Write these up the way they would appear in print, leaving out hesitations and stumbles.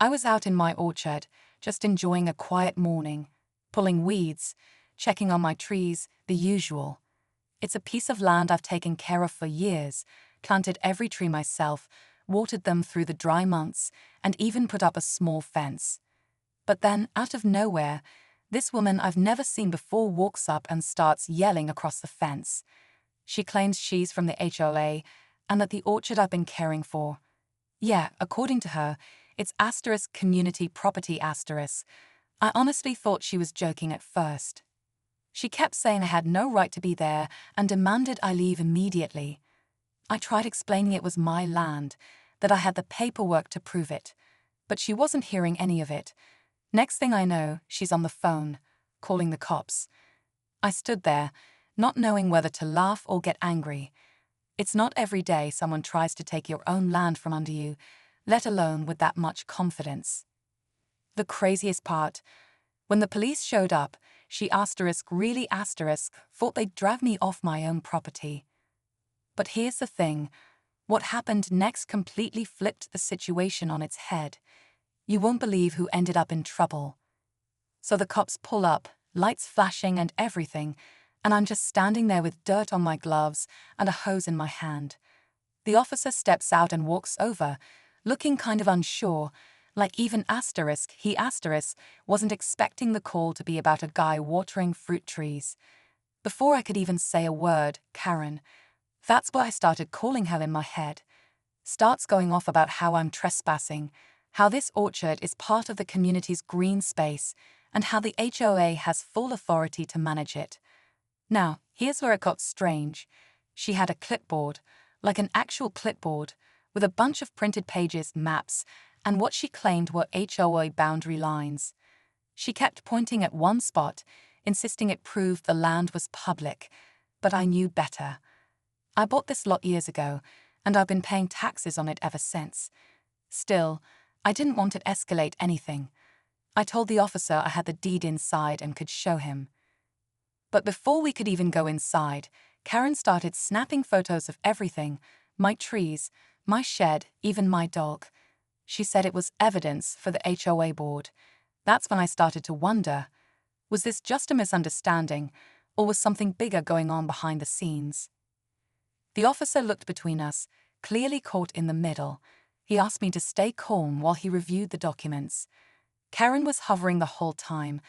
I was out in my orchard, just enjoying a quiet morning, pulling weeds, checking on my trees, the usual. It's a piece of land I've taken care of for years, planted every tree myself, watered them through the dry months, and even put up a small fence. But then, out of nowhere, this woman I've never seen before walks up and starts yelling across the fence. She claims she's from the HOA and that the orchard I've been caring for. Yeah, according to her, it's * community property *. I honestly thought she was joking at first. She kept saying I had no right to be there and demanded I leave immediately. I tried explaining it was my land, that I had the paperwork to prove it, but she wasn't hearing any of it. Next thing I know, she's on the phone, calling the cops. I stood there, not knowing whether to laugh or get angry. It's not every day someone tries to take your own land from under you, let alone with that much confidence. The craziest part, when the police showed up, she really thought they'd drag me off my own property. But here's the thing, what happened next completely flipped the situation on its head. You won't believe who ended up in trouble. So the cops pull up, lights flashing and everything, and I'm just standing there with dirt on my gloves and a hose in my hand. The officer steps out and walks over, looking kind of unsure, like even he wasn't expecting the call to be about a guy watering fruit trees. Before I could even say a word, Karen, that's what I started calling her in my head, starts going off about how I'm trespassing, how this orchard is part of the community's green space, and how the HOA has full authority to manage it. Now, here's where it got strange. She had a clipboard, like an actual clipboard, with a bunch of printed pages, maps, and what she claimed were HOA boundary lines. She kept pointing at one spot, insisting it proved the land was public, but I knew better. I bought this lot years ago, and I've been paying taxes on it ever since. Still, I didn't want to escalate anything. I told the officer I had the deed inside and could show him. But before we could even go inside, Karen started snapping photos of everything, my trees, my shed, even my dog. She said it was evidence for the HOA board. That's when I started to wonder, was this just a misunderstanding, or was something bigger going on behind the scenes? The officer looked between us, clearly caught in the middle. He asked me to stay calm while he reviewed the documents. Karen was hovering the whole time,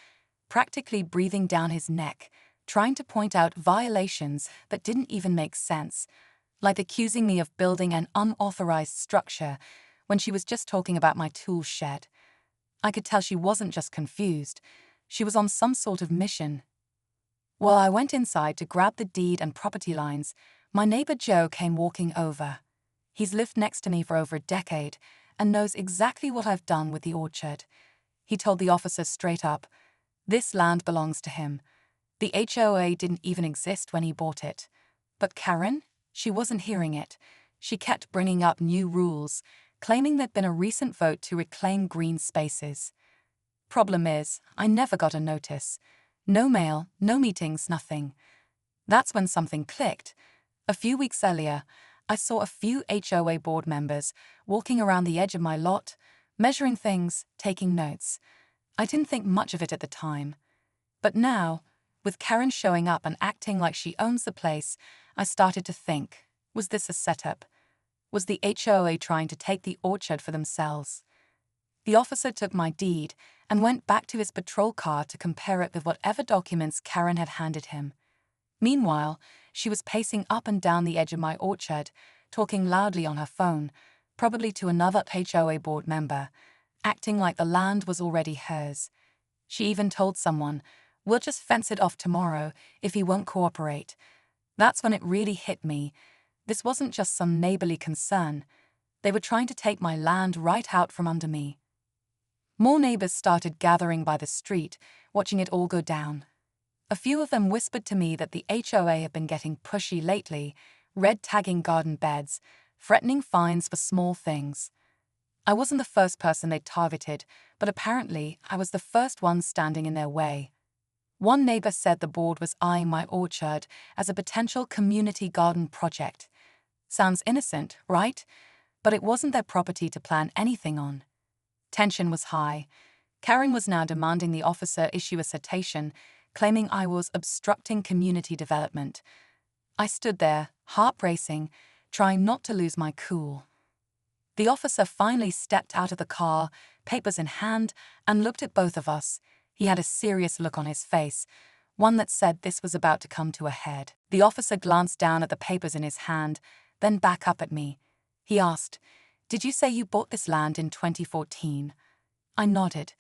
practically breathing down his neck, trying to point out violations that didn't even make sense, like accusing me of building an unauthorized structure when she was just talking about my tool shed. I could tell she wasn't just confused, she was on some sort of mission. While I went inside to grab the deed and property lines, my neighbor Joe came walking over. He's lived next to me for over a decade and knows exactly what I've done with the orchard. He told the officer straight up, this land belongs to him. The HOA didn't even exist when he bought it. But Karen? She wasn't hearing it. She kept bringing up new rules, claiming there'd been a recent vote to reclaim green spaces. Problem is, I never got a notice. No mail, no meetings, nothing. That's when something clicked. A few weeks earlier, I saw a few HOA board members walking around the edge of my lot, measuring things, taking notes. I didn't think much of it at the time. But now, with Karen showing up and acting like she owns the place, I started to think, was this a setup? Was the HOA trying to take the orchard for themselves? The officer took my deed and went back to his patrol car to compare it with whatever documents Karen had handed him. Meanwhile, she was pacing up and down the edge of my orchard, talking loudly on her phone, probably to another HOA board member, acting like the land was already hers. She even told someone, we'll just fence it off tomorrow if he won't cooperate. That's when it really hit me. This wasn't just some neighborly concern. They were trying to take my land right out from under me. More neighbors started gathering by the street, watching it all go down. A few of them whispered to me that the HOA had been getting pushy lately, red tagging garden beds, threatening fines for small things. I wasn't the first person they targeted, but apparently I was the first one standing in their way. One neighbor said the board was eyeing my orchard as a potential community garden project. Sounds innocent, right? But it wasn't their property to plan anything on. Tension was high. Karen was now demanding the officer issue a citation, claiming I was obstructing community development. I stood there, heart racing, trying not to lose my cool. The officer finally stepped out of the car, papers in hand, and looked at both of us. He had a serious look on his face, one that said this was about to come to a head. The officer glanced down at the papers in his hand, then back up at me. He asked, "Did you say you bought this land in 2014? I nodded.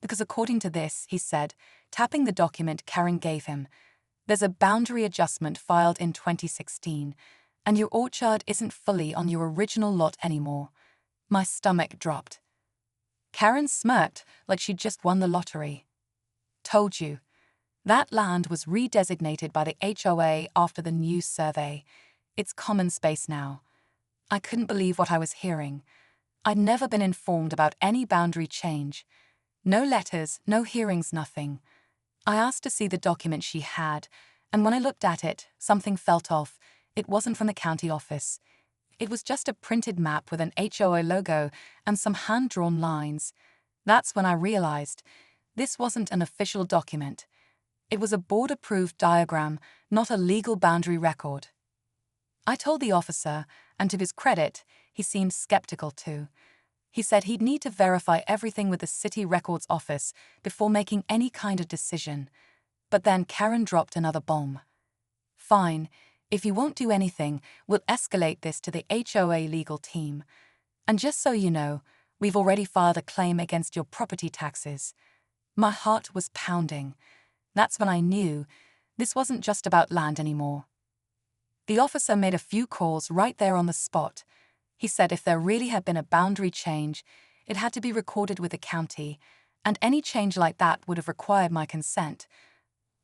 "Because according to this," he said, tapping the document Karen gave him, "there's a boundary adjustment filed in 2016, and your orchard isn't fully on your original lot anymore." My stomach dropped. Karen smirked like she'd just won the lottery. "Told you. That land was redesignated by the HOA after the new survey. It's common space now." I couldn't believe what I was hearing. I'd never been informed about any boundary change. No letters, no hearings, nothing. I asked to see the document she had, and when I looked at it, something felt off. It wasn't from the county office. It was just a printed map with an HOA logo and some hand-drawn lines. That's when I realized this wasn't an official document. It was a board-approved diagram, not a legal boundary record. I told the officer, and to his credit, he seemed skeptical too. He said he'd need to verify everything with the city records office before making any kind of decision. But then Karen dropped another bomb. "Fine, if you won't do anything, we'll escalate this to the HOA legal team. And just so you know, we've already filed a claim against your property taxes." My heart was pounding. That's when I knew this wasn't just about land anymore. The officer made a few calls right there on the spot. He said if there really had been a boundary change, it had to be recorded with the county, and any change like that would have required my consent.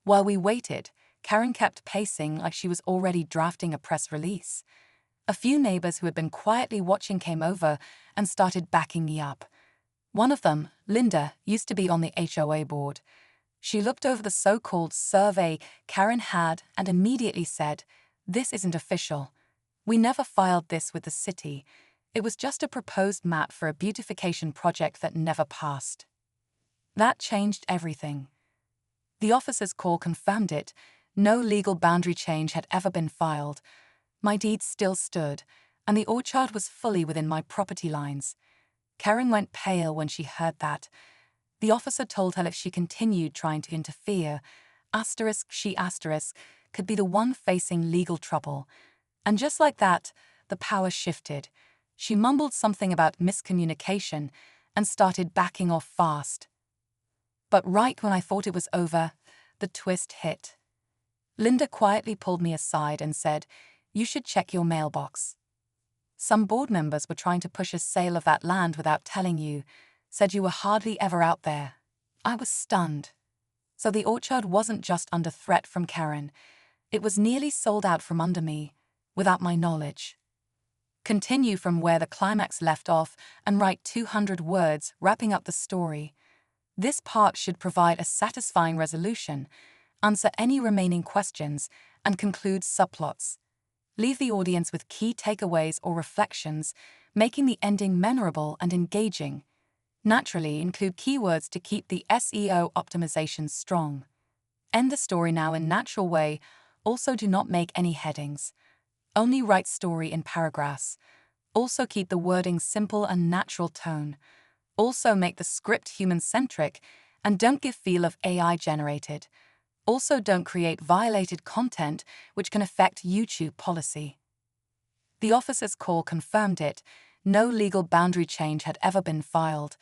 While we waited, Karen kept pacing like she was already drafting a press release. A few neighbors who had been quietly watching came over and started backing me up. One of them, Linda, used to be on the HOA board. She looked over the so-called survey Karen had and immediately said, "This isn't official. We never filed this with the city. It was just a proposed map for a beautification project that never passed." That changed everything. The officer's call confirmed it. No legal boundary change had ever been filed. My deed still stood, and the orchard was fully within my property lines. Karen went pale when she heard that. The officer told her if she continued trying to interfere, she could be the one facing legal trouble. And just like that, the power shifted. She mumbled something about miscommunication and started backing off fast. But right when I thought it was over, the twist hit. Linda quietly pulled me aside and said, "You should check your mailbox. Some board members were trying to push a sale of that land without telling you, said you were hardly ever out there." I was stunned. So the orchard wasn't just under threat from Karen. It was nearly sold out from under me, without my knowledge. Continue from where the climax left off and write 200 words wrapping up the story. This part should provide a satisfying resolution, answer any remaining questions, and conclude subplots. Leave the audience with key takeaways or reflections, making the ending memorable and engaging. Naturally, include keywords to keep the SEO optimization strong. End the story now in natural way. Also, do not make any headings. Only write story in paragraphs. Also, keep the wording simple and natural tone. Also, make the script human-centric and don't give feel of AI-generated. Also, don't create violated content which can affect YouTube policy. The officer's call confirmed it. No legal boundary change had ever been filed.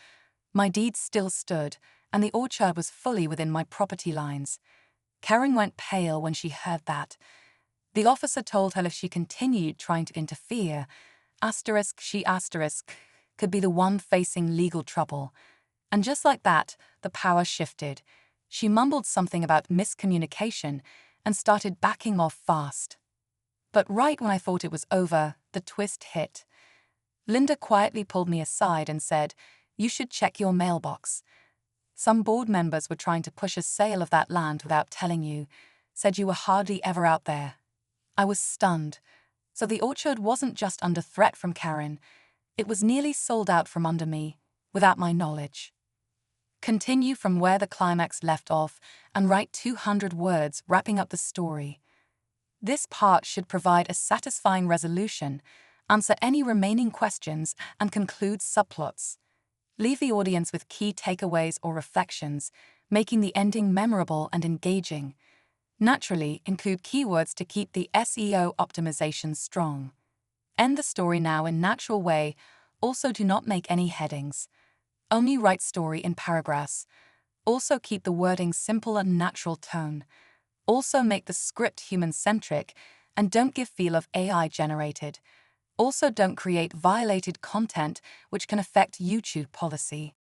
My deed still stood, and the orchard was fully within my property lines. Karen went pale when she heard that. The officer told her if she continued trying to interfere, she could be the one facing legal trouble. And just like that, the power shifted. She mumbled something about miscommunication and started backing off fast. But right when I thought it was over, the twist hit. Linda quietly pulled me aside and said, "You should check your mailbox. Some board members were trying to push a sale of that land without telling you, said you were hardly ever out there." I was stunned. So the orchard wasn't just under threat from Karen. It was nearly sold out from under me, without my knowledge. Continue from where the climax left off and write 200 words wrapping up the story. This part should provide a satisfying resolution, answer any remaining questions, and conclude subplots. Leave the audience with key takeaways or reflections, making the ending memorable and engaging. Naturally, include keywords to keep the SEO optimization strong. End the story now in natural way. Also, do not make any headings. Only write story in paragraphs. Also, keep the wording simple and natural tone. Also, make the script human-centric and don't give feel of AI generated. Also, don't create violated content which can affect YouTube policy.